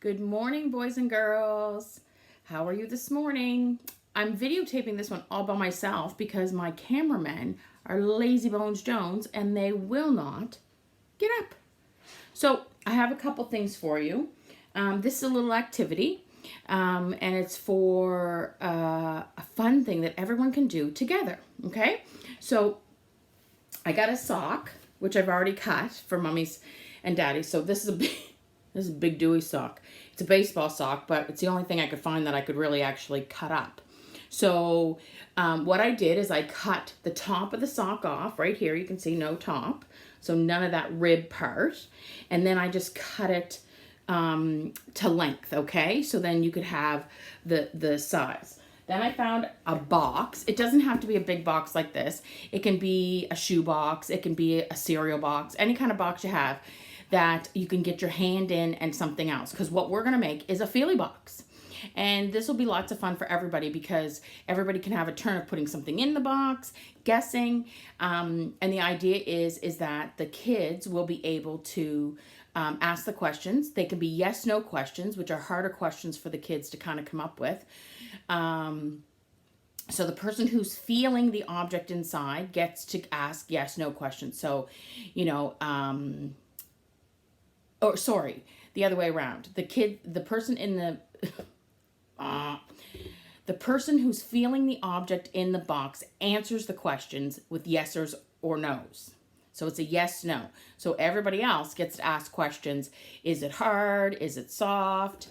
Good morning, boys and girls. How are you this morning? I'm videotaping this one all by myself because my cameramen are Lazy Bones Jones and they will not get up. So I have a couple things for you. This is a little activity and it's for a fun thing that everyone can do together, okay? So I got a sock, which I've already cut for Mommy's and Daddy's. So this is a big Dewey sock. It's a baseball sock, but it's the only thing I could find that I could really actually cut up. So what I did is I cut the top of the sock off right here. You can see no top. So none of that rib part. And then I just cut it to length, okay? So then you could have the size. Then I found a box. It doesn't have to be a big box like this. It can be a shoe box. It can be a cereal box. Any kind of box you have that you can get your hand in and something else. Because what we're going to make is a feely box. And this will be lots of fun for everybody because everybody can have a turn of putting something in the box, guessing. And the idea is that the kids will be able to ask the questions. They can be yes, no questions, which are harder questions for the kids to kind of come up with. So the person who's feeling the object inside gets to ask yes, no questions. So, the other way around. The person who's feeling the object in the box answers the questions with yeses or nos. So it's a yes, no. So everybody else gets to ask questions. Is it hard? Is it soft?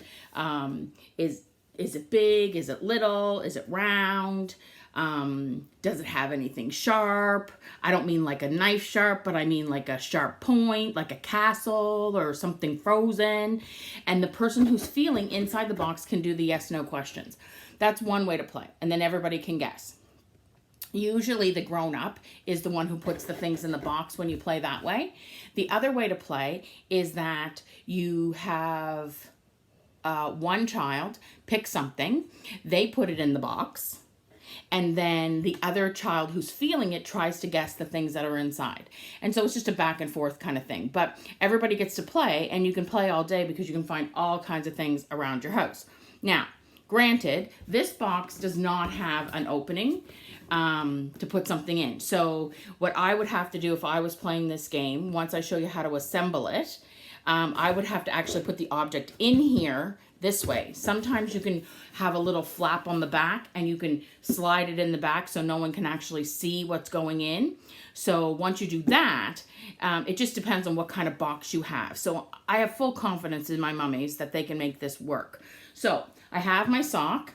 Is it big? Is it little? Is it round? Does it have anything sharp? I don't mean like a knife sharp, but I mean like a sharp point, like a castle or something frozen. And the person who's feeling inside the box can do the yes, no questions. That's one way to play. And then everybody can guess. Usually the grown-up is the one who puts the things in the box when you play that way. The other way to play is that you have one child pick something, they put it in the box, and then the other child who's feeling it tries to guess the things that are inside. And so it's just a back and forth kind of thing. But everybody gets to play, and you can play all day because you can find all kinds of things around your house. Now, granted, this box does not have an opening to put something in. So what I would have to do if I was playing this game, once I show you how to assemble it, I would have to actually put the object in here this way. Sometimes you can have a little flap on the back and you can slide it in the back so no one can actually see what's going in. So once you do that, it just depends on what kind of box you have. So I have full confidence in my mummies that they can make this work. So I have my sock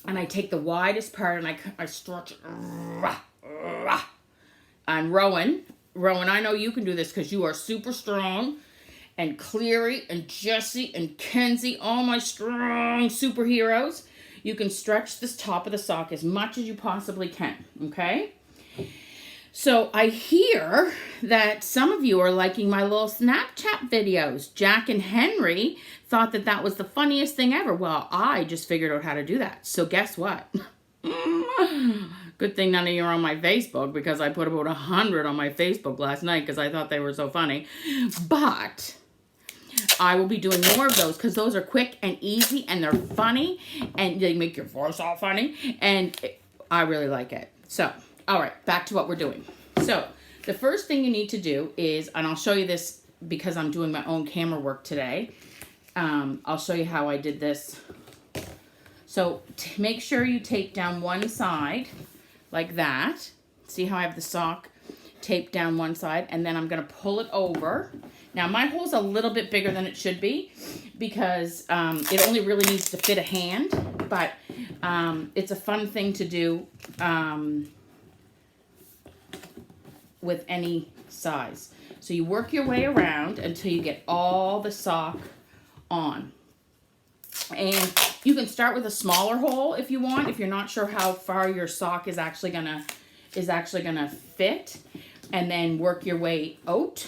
and I take the widest part and I stretch it. And Rowan, I know you can do this because you are super strong. And Cleary and Jessie and Kenzie, all my strong superheroes. You can stretch this top of the sock as much as you possibly can, okay? So I hear that some of you are liking my little Snapchat videos. Jack and Henry thought that was the funniest thing ever. Well, I just figured out how to do that. So guess what? Good thing none of you are on my Facebook because I put about 100 on my Facebook last night because I thought they were so funny. But I will be doing more of those because those are quick and easy and they're funny and they make your voice all funny and I really like it. So, all right, back to what we're doing. So, the first thing you need to do is, and I'll show you this because I'm doing my own camera work today. I'll show you how I did this. So, make sure you tape down one side like that. See how I have the sock taped down one side and then I'm going to pull it over. Now, my hole's a little bit bigger than it should be because it only really needs to fit a hand, but it's a fun thing to do with any size. So you work your way around until you get all the sock on. And you can start with a smaller hole if you want, if you're not sure how far your sock is actually gonna fit, and then work your way out.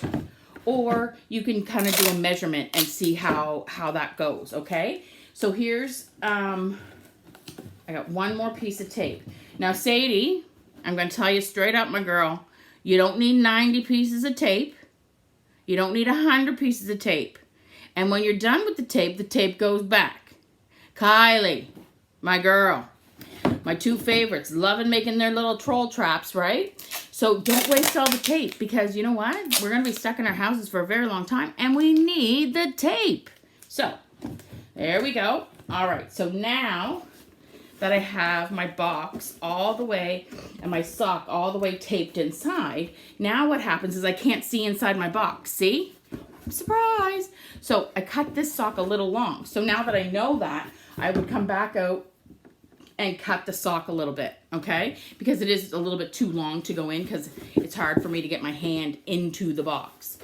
Or you can kind of do a measurement and see how that goes, okay? So here's, I got one more piece of tape. Now, Sadie, I'm going to tell you straight up, my girl, you don't need 90 pieces of tape. You don't need 100 pieces of tape. And when you're done with the tape goes back. Kylie, my girl, my two favorites, loving making their little troll traps, right? So don't waste all the tape, because you know what? We're going to be stuck in our houses for a very long time, and we need the tape. So there we go. All right, so now that I have my box all the way and my sock all the way taped inside, now what happens is I can't see inside my box. See? Surprise! So I cut this sock a little long. So now that I know that, I would come back out and cut the sock a little bit, okay? Because it is a little bit too long to go in, because it's hard for me to get my hand into the box.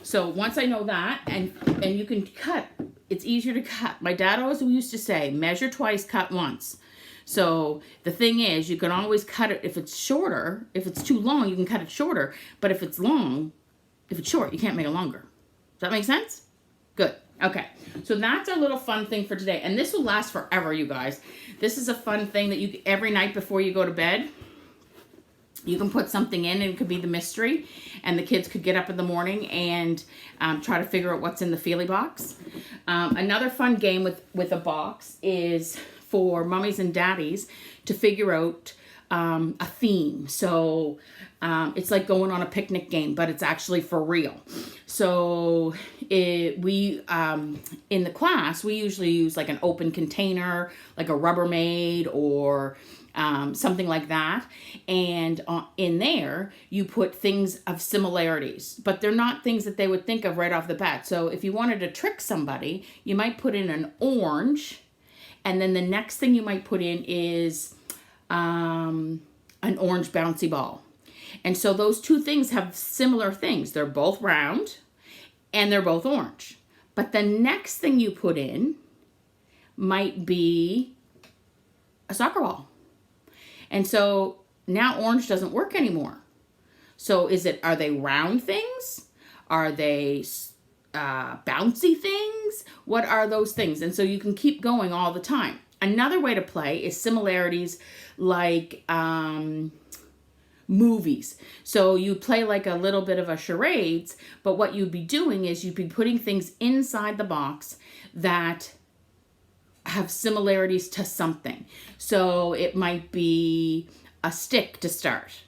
So once I know that, and you can cut, it's easier to cut. My dad always used to say, measure twice, cut once. So the thing is, you can always cut it if it's shorter. If it's too long, you can cut it shorter. But if it's long, if it's short, you can't make it longer. Does that make sense? Good. Okay. So that's our little fun thing for today. And this will last forever, you guys. This is a fun thing that you, every night before you go to bed, you can put something in, and it could be the mystery. And the kids could get up in the morning and try to figure out what's in the Feely box. Another fun game with a box is for mummies and daddies to figure out a theme. So it's like going on a picnic game, but it's actually for real. So we in the class, we usually use like an open container, like a Rubbermaid or something like that. And in there, you put things of similarities, but they're not things that they would think of right off the bat. So if you wanted to trick somebody, you might put in an orange, and then the next thing you might put in is an orange bouncy ball. And so those two things have similar things. They're both round and they're both orange. But the next thing you put in might be a soccer ball. And so now orange doesn't work anymore. So are they round things? Are they bouncy things? What are those things? And so you can keep going all the time. Another way to play is similarities, like movies. So you play like a little bit of a charades, but what you'd be doing is you'd be putting things inside the box that have similarities to something. So it might be a stick to start.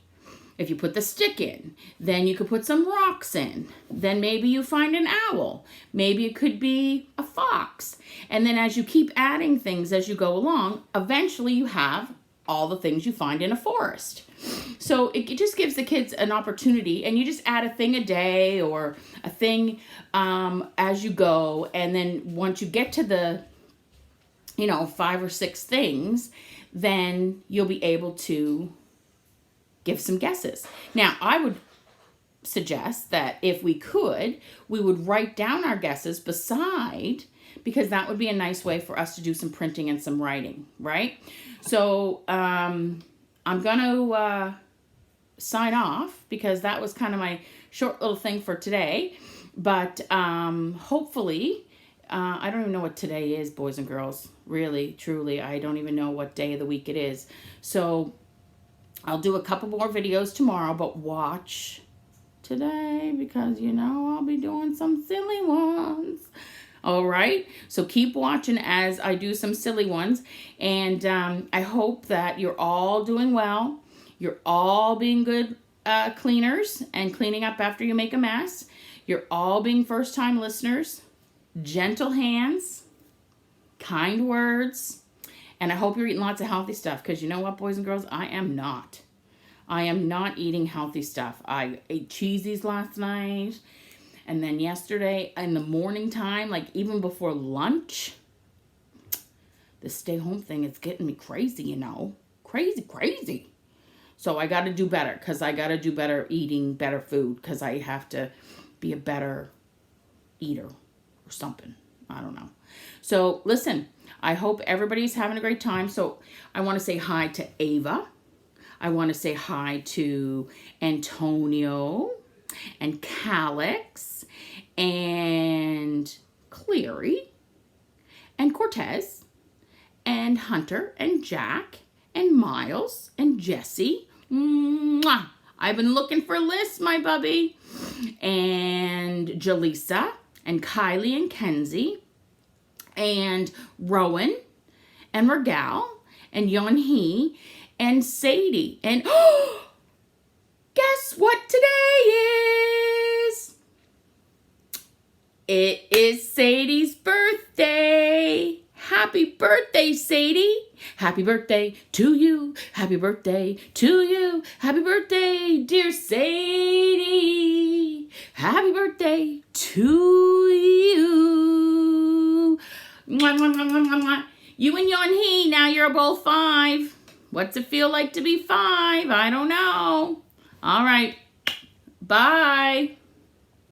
If you put the stick in, then you could put some rocks in. Then maybe you find an owl. Maybe it could be a fox. And then as you keep adding things as you go along, eventually you have all the things you find in a forest. So it just gives the kids an opportunity, and you just add a thing a day or a thing as you go. And then once you get to the, 5 or 6 things, then you'll be able to give some guesses. Now, I would suggest that if we could, we would write down our guesses beside, because that would be a nice way for us to do some printing and some writing, right? So I'm going to sign off, because that was kind of my short little thing for today. But hopefully, I don't even know what today is, boys and girls. Really, truly, I don't even know what day of the week it is. So I'll do a couple more videos tomorrow, but watch today, because I'll be doing some silly ones. All right, so keep watching as I do some silly ones, and I hope that you're all doing well. You're all being good cleaners and cleaning up after you make a mess. You're all being first-time listeners, gentle hands, kind words, and I hope you're eating lots of healthy stuff, because you know what, boys and girls, I am not. I am not eating healthy stuff. I ate cheesies last night. And then yesterday in the morning time, like even before lunch, this stay home thing is getting me crazy, crazy. So I got to do better, because I got to do better eating better food, because I have to be a better eater or something. I don't know. So listen, I hope everybody's having a great time. So I want to say hi to Ava. I want to say hi to Antonio and Calix and Cleary and Cortez and Hunter and Jack and Miles and Jesse. Mwah! I've been looking for Liz, my bubby. And Jaleesa and Kylie and Kenzie and Rowan and Regal and Yeonhee and Sadie. And guess what today is? It is Sadie's birthday. Happy birthday, Sadie. Happy birthday to you. Happy birthday to you. Happy birthday, dear Sadie. Happy birthday to you. Mwah, mwah, mwah, mwah, mwah. You and Yeonhee, now you're both 5. What's it feel like to be 5? I don't know. All right. Bye.